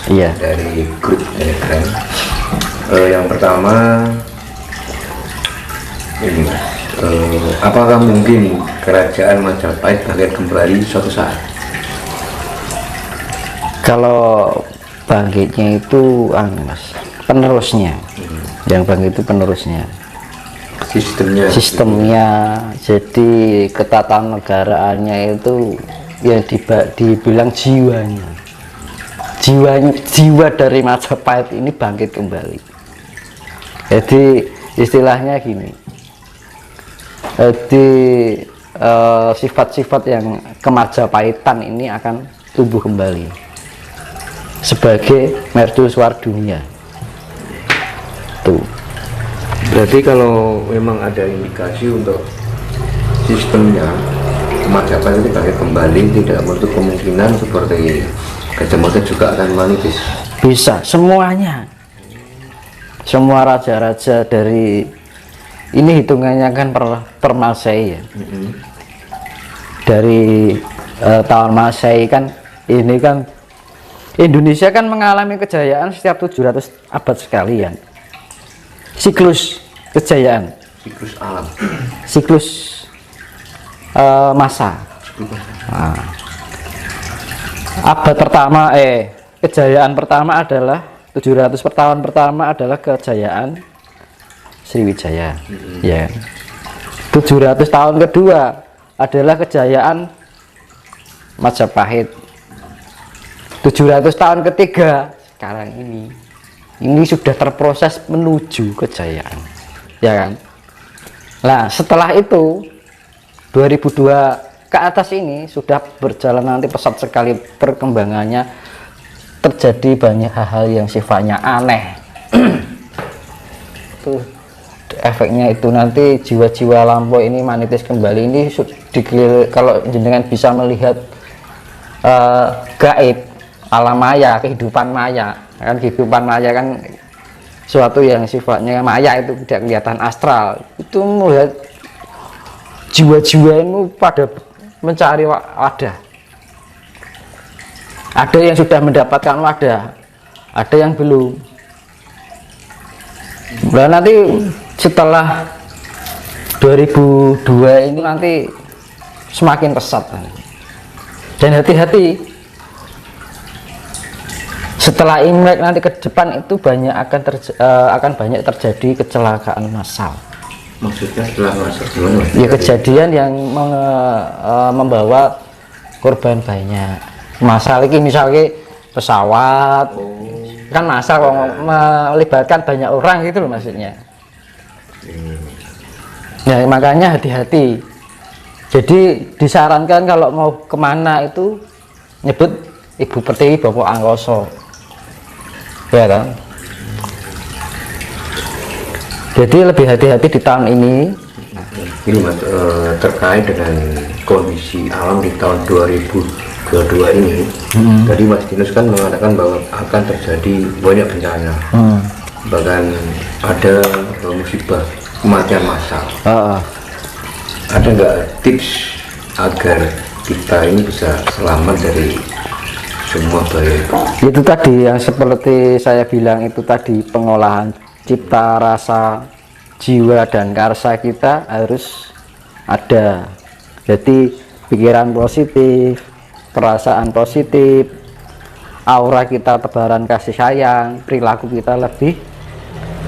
Iya. Dari grup Telegram. Yang pertama ini, apakah mungkin kerajaan Majapahit bangkit kembali suatu saat? Kalau bangkitnya itu Mas, penerusnya. Yang bangkit itu penerusnya. Sistemnya jadi ketatanegaraannya itu ya dibilang jiwa dari Majapahit ini bangkit kembali. Jadi istilahnya gini, jadi sifat-sifat yang kemajapahitan ini akan tumbuh kembali sebagai mercusuar dunia tuh. Berarti kalau memang ada indikasi untuk sistemnya Majapahit itu bangkit kembali, tidak menutup kemungkinan seperti Gajah Mada juga akan manifest. Bisa semuanya, semua raja-raja dari ini hitungannya kan per Masehi ya. Dari tahun Masehi kan ini kan Indonesia kan mengalami kejayaan setiap 700 abad sekalian. Siklus kejayaan, Siklus alam, siklus masa. Nah, abad pertama kejayaan pertama adalah 700 tahun pertama adalah kejayaan Sriwijaya. Ya. 700 tahun kedua adalah kejayaan Majapahit. 700 tahun ketiga sekarang ini sudah terproses menuju kejayaan, ya kan? Nah, setelah itu 2002 ke atas ini sudah berjalan nanti pesat sekali perkembangannya, terjadi banyak hal-hal yang sifatnya aneh. Tuh efeknya itu nanti jiwa-jiwa lampau ini manifest kembali. Ini kalau jenengan bisa melihat gaib, alam maya, kehidupan maya kan, kehidupan maya kan suatu yang sifatnya maya, itu tidak kelihatan astral. Itu melihat jiwa-jiwa itu pada mencari wadah. Ada yang sudah mendapatkan wadah, ada yang belum. Nah, nanti setelah 2002 ini nanti semakin pesat, dan hati-hati. Setelah Imlek nanti ke depan itu banyak akan banyak terjadi kecelakaan massal. Maksudnya setelah massal gimana? Ya, kejadian yang membawa korban banyak. Massal ini misalnya pesawat, kan massal melibatkan banyak orang gitu loh maksudnya. Ya, makanya hati-hati. Jadi disarankan kalau mau kemana itu nyebut Ibu Pertiwi Bapak Angkoso, ya kan? Jadi lebih hati-hati di tahun ini. Ini Mas, terkait dengan kondisi alam di tahun 2022 ini, tadi Mas Dinus kan mengatakan bahwa akan terjadi banyak bencana, bahkan ada musibah kematian massal. Ada nggak tips agar kita ini bisa selamat dari semua bahaya? Itu tadi yang seperti saya bilang itu tadi, pengolahan cipta rasa jiwa dan karsa kita harus ada. Jadi pikiran positif, perasaan positif, aura kita tebaran kasih sayang, perilaku kita lebih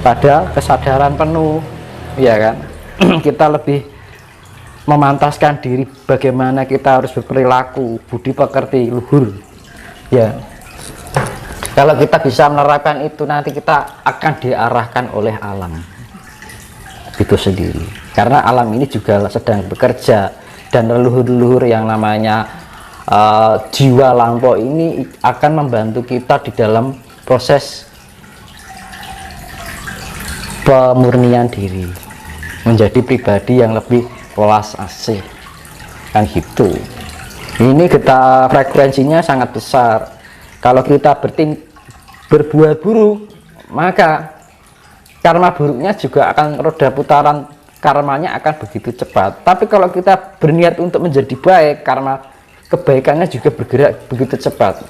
pada kesadaran penuh, ya kan? Kita lebih memantaskan diri bagaimana kita harus berperilaku, budi pekerti, luhur, ya. Kalau kita bisa menerapkan itu, nanti kita akan diarahkan oleh alam itu sendiri, karena alam ini juga sedang bekerja, dan leluhur-leluhur yang namanya jiwa lampau ini akan membantu kita di dalam proses pemurnian diri menjadi pribadi yang lebih welas asih, kan gitu. Ini kita frekuensinya sangat besar. Kalau kita berbuat buruk, maka karma buruknya juga akan roda putaran karmanya akan begitu cepat. Tapi kalau kita berniat untuk menjadi baik, karma kebaikannya juga bergerak begitu cepat.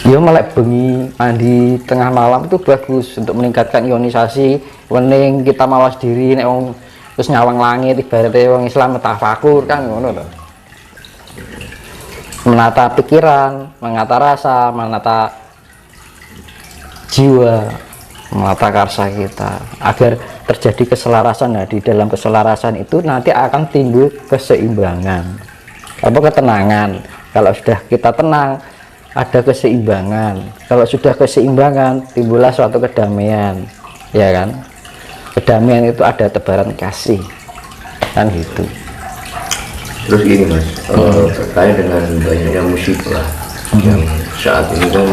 Ya melek bengi mandi tengah malam itu bagus untuk meningkatkan ionisasi. Wening kita mawas diri nek wong terus nyawang langit, ibaratnya wong Islam tafakur kan ngono lho. Menata pikiran, menata rasa, menata jiwa, menata karsa kita agar terjadi keselarasan. Nah, di dalam keselarasan itu nanti akan timbul keseimbangan, apa ketenangan. Kalau sudah kita tenang, ada keseimbangan. Kalau sudah keseimbangan, timbullah suatu kedamaian, ya kan? Kedamaian itu ada tebaran kasih, kan gitu. Terus ini Mas, terkait dengan banyaknya musibah yang saat ini kan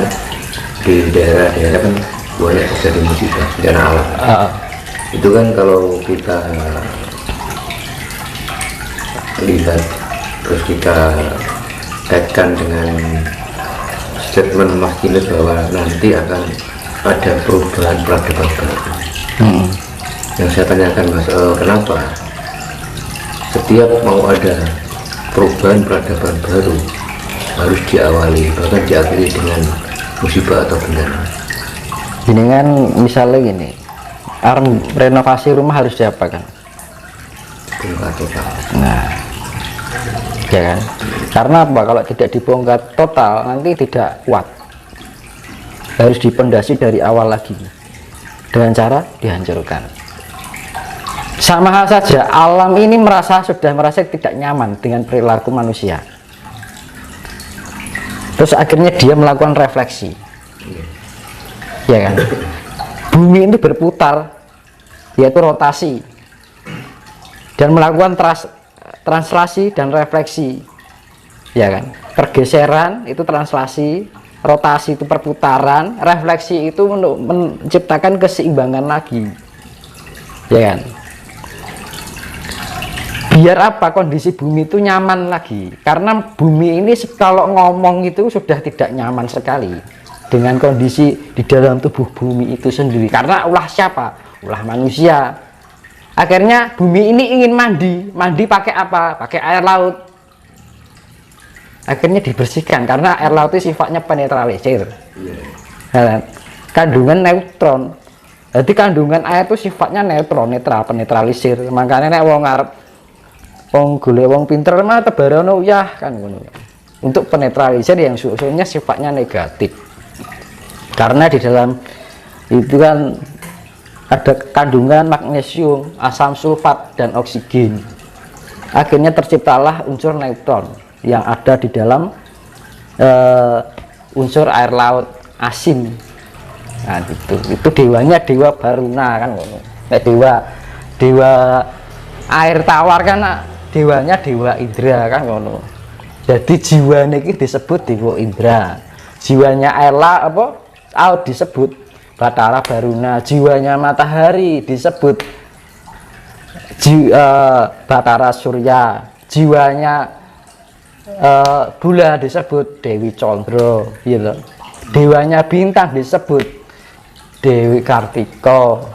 di daerah-daerah kan banyak terjadi musibah bencana alam. Itu kan kalau kita lihat terus kita kaitkan dengan statement Mas Kinus bahwa nanti akan ada perubahan peradaban baru. Yang saya tanyakan Mas, kenapa setiap mau ada perubahan peradaban baru harus diawali bahkan diakhiri dengan musibah atau bencana? Ini kan misalnya gini, renovasi rumah harus diapakan? Bongkar total. Nah, ya kan? Karena apa? Kalau tidak dibongkar total nanti tidak kuat. Harus dipondasi dari awal lagi dengan cara dihancurkan. Sama hal saja, alam ini sudah merasa tidak nyaman dengan perilaku manusia. Terus akhirnya dia melakukan refleksi, ya kan? Bumi ini berputar, yaitu rotasi, dan melakukan translasi dan refleksi, ya kan? Pergeseran itu translasi, rotasi itu perputaran, refleksi itu menciptakan keseimbangan lagi, ya kan? Biar apa? Kondisi bumi itu nyaman lagi, karena bumi ini kalau ngomong itu sudah tidak nyaman sekali dengan kondisi di dalam tubuh bumi itu sendiri. Karena ulah siapa? Ulah manusia. Akhirnya bumi ini ingin mandi pakai apa? Pakai air laut. Akhirnya dibersihkan karena air laut itu sifatnya penetralisir, kandungan neutron. Jadi kandungan air itu sifatnya netral, penetralisir. Makanya nek wong arep wong golek wong pinter mah tebarono uyah kan ngono. Untuk penetralisir yang susunya sifatnya negatif. Karena di dalam itu kan ada kandungan magnesium, asam sulfat dan oksigen. Akhirnya terciptalah unsur neutron yang ada di dalam unsur air laut asin. Nah, itu dewanya dewa Baruna kan ngono. Nek dewa air tawar kan dewanya dewa Indra kan ngono. Jadi jiwa niki disebut dewa Indra. Jiwanya air laut disebut Batara Baruna. Jiwanya matahari disebut Batara Surya. Jiwanya bulan disebut Dewi Condro, gitu. Dewanya bintang disebut Dewi Kartiko,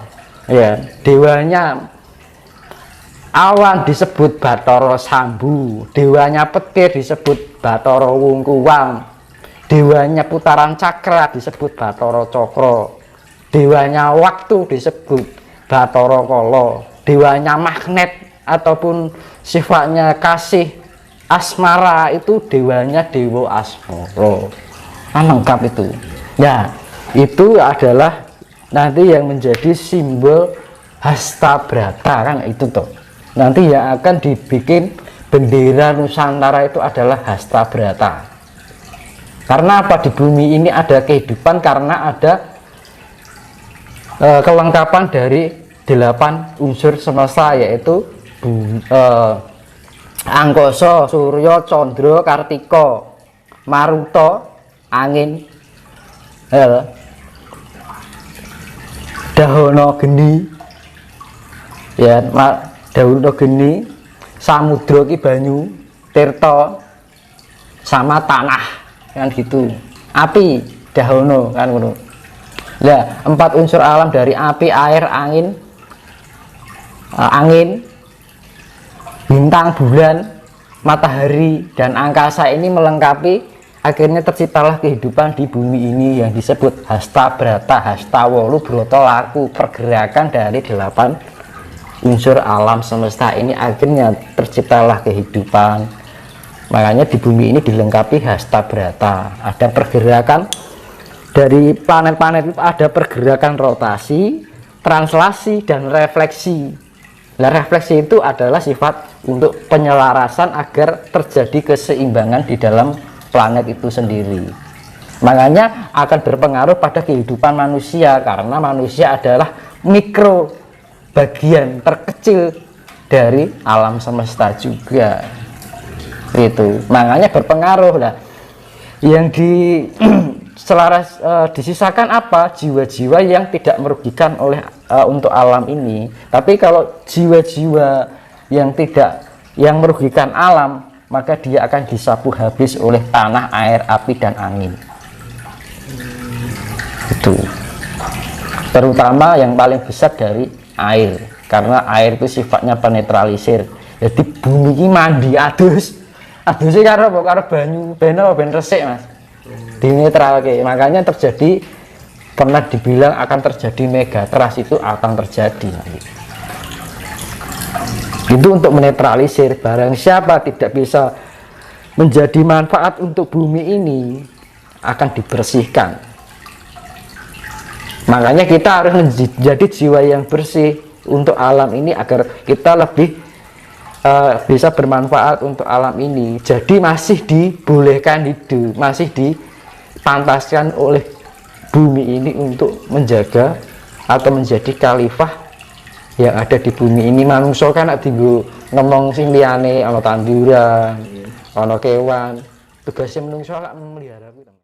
ya. Dewanya awan disebut Batara Sambu, dewanya petir disebut Batara Wungkuwang, dewanya putaran cakra disebut Batara Cokro, dewanya waktu disebut Batara Kala, dewanya magnet ataupun sifatnya kasih asmara itu dewanya Dewa Asmara. Kan lengkap itu. Ya, itu adalah nanti yang menjadi simbol Hastabrata kan itu toh. Nanti yang akan dibikin bendera Nusantara itu adalah Hastabrata. Karena apa? Di bumi ini ada kehidupan karena ada kelengkapan dari 8 unsur semesta, yaitu Angkasa, Surya, Candra, Kartika, Maruta, angin, Dahana geni, ya, Dahana geni, samudra ki banyu, tirta, sama tanah kan gitu. Api, dahana kan ngono. Nah, 4 unsur alam dari api, air, angin, angin, bintang, bulan, matahari, dan angkasa ini melengkapi, akhirnya terciptalah kehidupan di bumi ini yang disebut hasta brata, hasta wolu broto laku, pergerakan dari 8 unsur alam semesta ini, akhirnya terciptalah kehidupan. Makanya di bumi ini dilengkapi hasta brata, ada pergerakan dari planet-planet itu, ada pergerakan rotasi, translasi, dan refleksi. Nah, refleksi itu adalah sifat untuk penyelarasan agar terjadi keseimbangan di dalam planet itu sendiri. Makanya akan berpengaruh pada kehidupan manusia, karena manusia adalah mikro, bagian terkecil dari alam semesta juga. Itu makanya berpengaruh lah. Yang disisakan apa? Jiwa-jiwa yang tidak merugikan oleh untuk alam ini. Tapi kalau jiwa-jiwa yang merugikan alam, maka dia akan disapu habis oleh tanah, air, api, dan angin. Itu terutama yang paling besar dari air, karena air itu sifatnya penetralisir. Jadi bumi ini mandi adusnya karo banyu ben resik Mas, dinetralke. Makanya terjadi, pernah dibilang akan terjadi megatrust, itu akan terjadi nanti. Itu untuk menetralisir. Barang siapa tidak bisa menjadi manfaat untuk bumi ini, akan dibersihkan. Makanya kita harus menjadi jiwa yang bersih untuk alam ini, agar kita lebih bisa bermanfaat untuk alam ini. Jadi masih dibolehkan hidup, masih dipantaskan oleh bumi ini untuk menjaga atau menjadi khalifah yang ada di bumi ini. Manungsa kan tinggal ngomong sing liyane, ana tanduran, ana kewan, tugasnya menungso lak melihara kuwi.